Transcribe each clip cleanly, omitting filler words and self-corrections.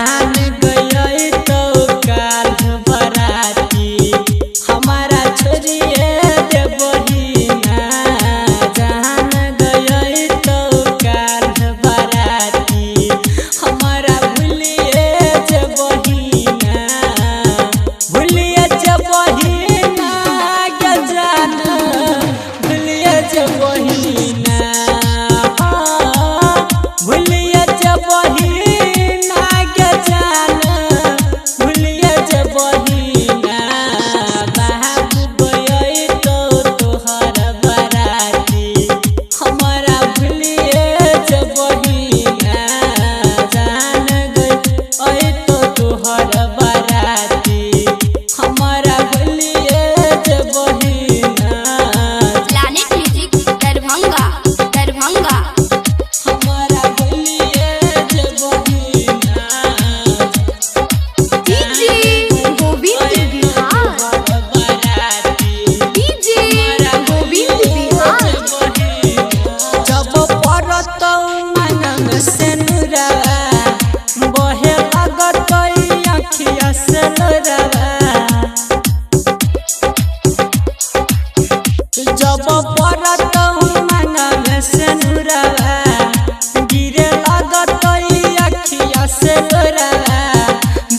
जान गई तो काल बराती हमारा छोड़िए देवही ना जान गई तो काल बराती हमारा भूलिए जबही ना भूलिए जबही ना क्या जान भूलिए जबही ना भूलिए जबही ना क्या जान भूलिए जबही ना बाबू गई तो तोहर बराती हमारा भूलिए जबही ना जान गई तो तोहर बराती हमारा भूलिए जबही ना प्लैनेट म्यूजिक दरभंगा दरभंगा हमारा भूलिए जबही ना डीजे गोविंद बिहार डीजे गोविंद बिहार जब परत मन से नुरवा बहे लागत अखिया से लोरवा जब परत मन से नुरवा गिरे लागत अखिया से लोरवा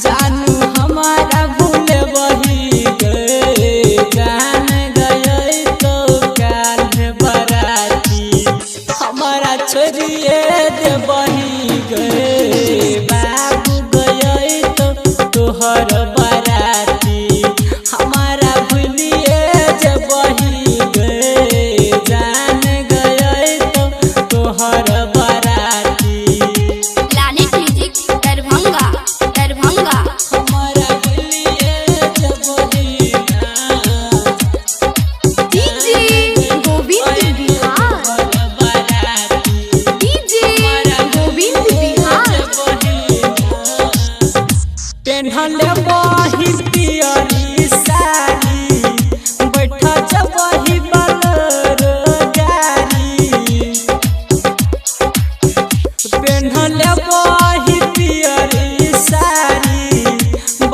जानू हमारा भूल बही गए जान गई तो काल बराती हमारा छोड़िए देवही गए बाबू गई तो तोहर बराती हमारा भूलिए जबही गए जान गई तो तोहर बराती प्लैनेट म्यूजिक दरभंगा दरभंगा हमारा भूलिए जबही ना डीजे गोविंद बिहार डीजे गोविंद बिहार पेन्हले बही पियरी साड़ी बैठ जबही बलरो गाड़ी पेन्हले बही पियरी साड़ी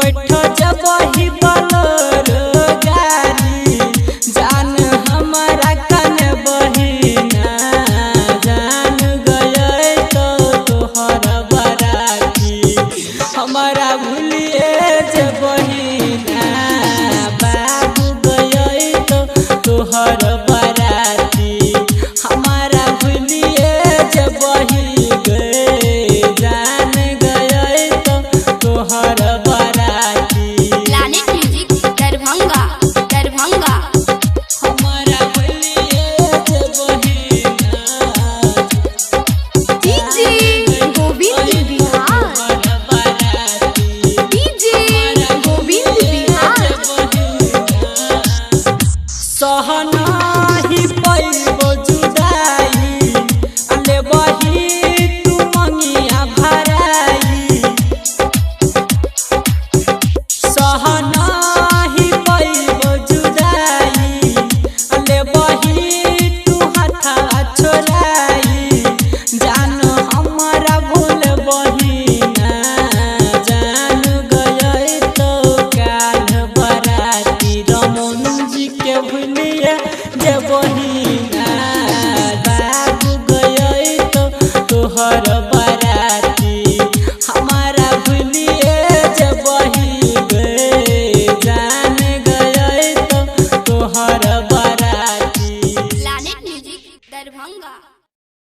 बैठ जबही बलरो गाड़ी जान हमारा कन बही ना जान गई तो तोहर बराती हमारा भूलिए जबही ना बाबू गई तो तोहर बराती हमारा भूलिए जबही गए जान गई तो तोहर बराती प्लैनेट म्यूजिक दरभंगा दरभंगा हमारा भूलिए जबही ना डीजे गोविंद बिहार डीजे गोविंद बिहार सहनाही पैबो जुदाई लेबही तू मंगिया भराई सहनाही पैबो जुदाई लेबही तू हथा छोड़ाई जान हमारा भूल बही ना जान गई तो काल बराती रमन जी के भूलिए जबही ना बाबू गई तो तोहर